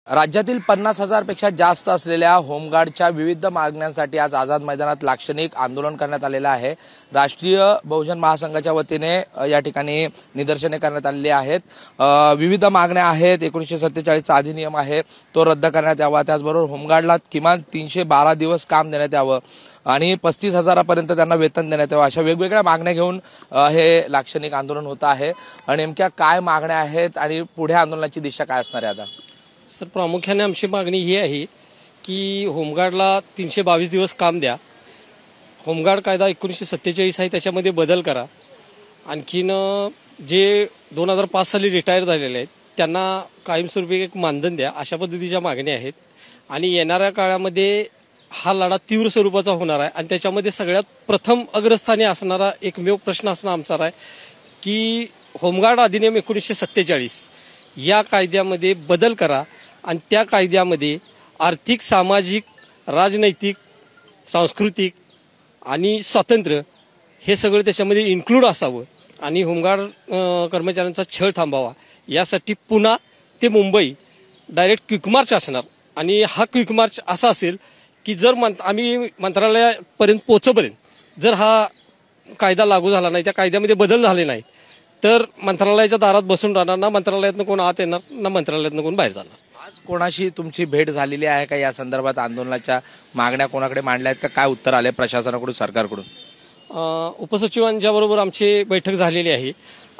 राज्यातील 50,000 पेक्षा जास्त असलेल्या होमगार्डच्या विविध मागण्यांसाठी आज आझाद मैदानात लाक्षणिक आंदोलन करण्यात आलेलं आहे। राष्ट्रीय बहुजन महासंघाच्या वतीने या ठिकाणी निदर्शने करण्यात आलेली आहेत। विविध मागण्या आहेत। 1947 चा अधिनियम आहे तो रद्द करण्यात यावा, त्याचबरोबर होमगार्डला किमान 312 दिवस काम देण्यात यावं आणि 35,000पर्यंत त्यांना वेतन देण्यात यावं, अशा वेगवेगळ्या मागण्या घेऊन हे लाक्षणिक आंदोलन होत आहे। आणि नेमक्या काय मागण्या आहेत आणि पुढे आंदोलनाची दिशा काय असणार आहे? आता सर, प्रामुख्याने आमची मागणी ही आहे की होमगार्डला 322 दिवस काम द्या। होमगार्ड कायदा 1947 आहे त्याच्यामध्ये बदल करा। आणखीन जे 2005 साली रिटायर झालेले आहेत त्यांना कायमस्वरूपी एक मानधन द्या, अशा पद्धतीच्या मागण्या आहेत। आणि येणाऱ्या काळामध्ये हा लढा तीव्र स्वरूपाचा होणार आहे आणि त्याच्यामध्ये सगळ्यात प्रथम अग्रस्थानी असणारा एकमेव प्रश्न असणं आमचा आहे की होमगार्ड अधिनियम 1947 या कायद्यामध्ये बदल करा आणि त्या कायद्यामध्ये आर्थिक, सामाजिक, राजनैतिक, सांस्कृतिक आणि स्वातंत्र्य हे सगळं त्याच्यामध्ये इन्क्लूड असावं आणि होमगार्ड कर्मचाऱ्यांचा छळ थांबावा। यासाठी पुणे ते मुंबई डायरेक्ट क्विक मार्च असणार आणि हा क्विक मार्च असा असेल की जर आम्ही मंत्रालयापर्यंत पोहोचेपर्यंत जर हा कायदा लागू झाला नाही, त्या कायद्यामध्ये बदल झाले नाहीत तर मंत्रालयाच्या दारात बसून राहणार, ना मंत्रालयातनं कोण आत येणार ना मंत्रालयातनं कोण बाहेर जाणार। आज कोणाशी तुमची भेट झालेली आहे का? या संदर्भात आंदोलनाच्या मागण्या कोणाकडे मांडल्या आहेत का? काय उत्तर आले प्रशासनाकडून, सरकारकडून? उपसचिवांच्या बरोबर आमची बैठक झालेली आहे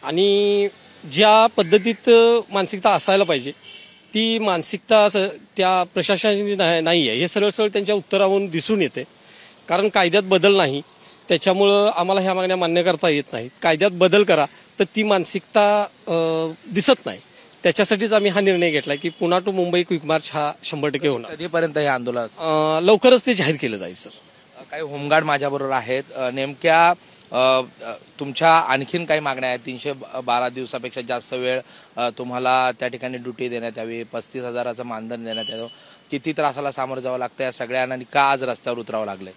आणि ज्या पद्धतीत मानसिकता असायला पाहिजे ती मानसिकता त्या प्रशासनाची नाही आहे, हे सरळ सरळ त्यांच्या उत्तरावरून दिसून येते। कारण कायद्यात बदल नाही, त्याच्यामुळं आम्हाला ह्या मागण्या मान्य करता येत नाहीत। कायद्यात बदल करा तर ती मानसिकता दिसत नाही, त्याच्यासाठीच आम्ही हा निर्णय घेतला की पुणे टू मुंबई क्विक मार्च हा 100% होणार। कधीपर्यंत हे आंदोलन? लवकरच ते जाहीर केलं जाईल। सर, काही होमगार्ड माझ्याबरोबर आहेत। नेमक्या तुमच्या आणखीन काही मागण्या आहेत? 312 दिवसापेक्षा जास्त वेळ तुम्हाला त्या ठिकाणी ड्युटी देण्यात यावी, 35,000चं मानधन देण्यात यावं, किती त्रासाला सामोरं जावं लागतं या सगळ्यांना आणि का आज रस्त्यावर उतरावं लागलंय?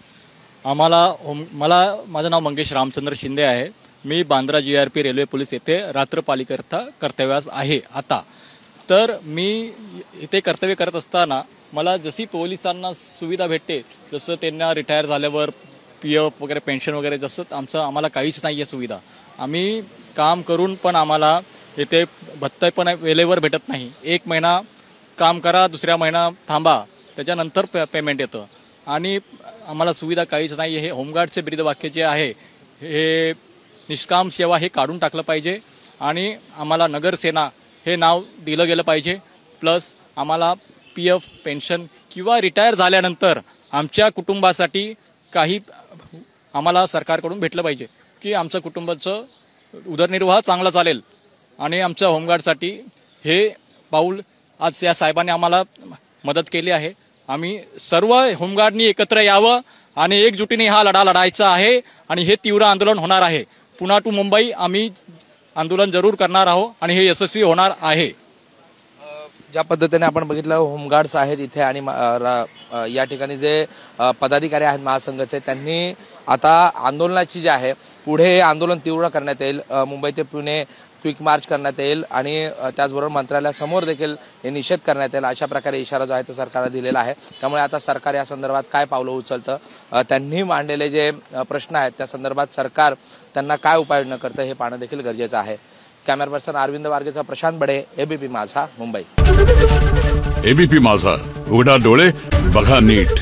माझं नाव मंगेश रामचंद्र शिंदे आहे। मी बांद्रा GRP रेल्वे पोलीस येथे रात्रपालीकरता कर्तव्यास आहे आता। तर मी इथे कर्तव्य करत असताना मला जशी पोलिसांना सुविधा भेटते, जसं त्यांना रिटायर झाल्यावर PF वगैरे पेन्शन वगैरे, जसं आम्हाला काहीच नाही आहे सुविधा। आम्ही काम करून पण आम्हाला इथे भत्ता पण वेळेवर भेटत नाही। 1 महिना काम करा, दुसऱ्या महिना थांबा, त्याच्यानंतर पेमेंट येतं आणि आम्हाला सुविधा काहीच नाही। हे होमगार्डचे ब्रीदवाक्य जे आहे हे निष्काम सेवा हे काढून टाकलं पाहिजे आणि आम्हाला नगरसेना हे नाव दिलं गेलं पाहिजे। प्लस आम्हाला PF पेन्शन किंवा रिटायर झाल्यानंतर आमच्या कुटुंबासाठी काही आम्हाला सरकारकडून भेटलं पाहिजे की आमचं कुटुंबाचं उदरनिर्वाह चांगला चालेल। आणि आमच्या होमगार्डसाठी हे पाऊल आज या साहेबांनी आम्हाला मदत केली आहे। आम्ही सर्व होमगार्डनी एकत्र यावं आणि एकजुटीने हा लढा लढायचा आहे आणि हे तीव्र आंदोलन होणार आहे। पुणे टू मुंबई आम्ही आंदोलन जरूर करणार आहोत आणि हे यशस्वी होणार आहे। ज्या पद्धतीने आपण बघितलं होमगार्ड्स आहेत इथे आणि या ठिकाणी जे पदाधिकारी आहेत महासंघाचे, त्यांनी आता आंदोलनाची जे आहे पुढे आंदोलन तीव्र करण्यात येईल। मुंबई ते पुणे क्विक मार्च करण्यात येईल आणि त्याचबरोबर मंत्रालयासमोर देखील हे निषेध करण्यात येईल, अशा प्रकारे इशारा जो आहे तो सरकारला दिलेला आहे। त्यामुळे आता सरकार या संदर्भात काय पावलं उचलतं, त्यांनी मांडलेले जे प्रश्न आहेत त्या संदर्भात सरकार त्यांना काय उपाययोजना करतं हे पाहणं देखील गरजेचं आहे। कॅमेरा पर्सन अरविंद वारगेचा प्रशांत बडे, ABP माझा, मुंबई। ABP माझा, उघडा डोळे बघा नीट।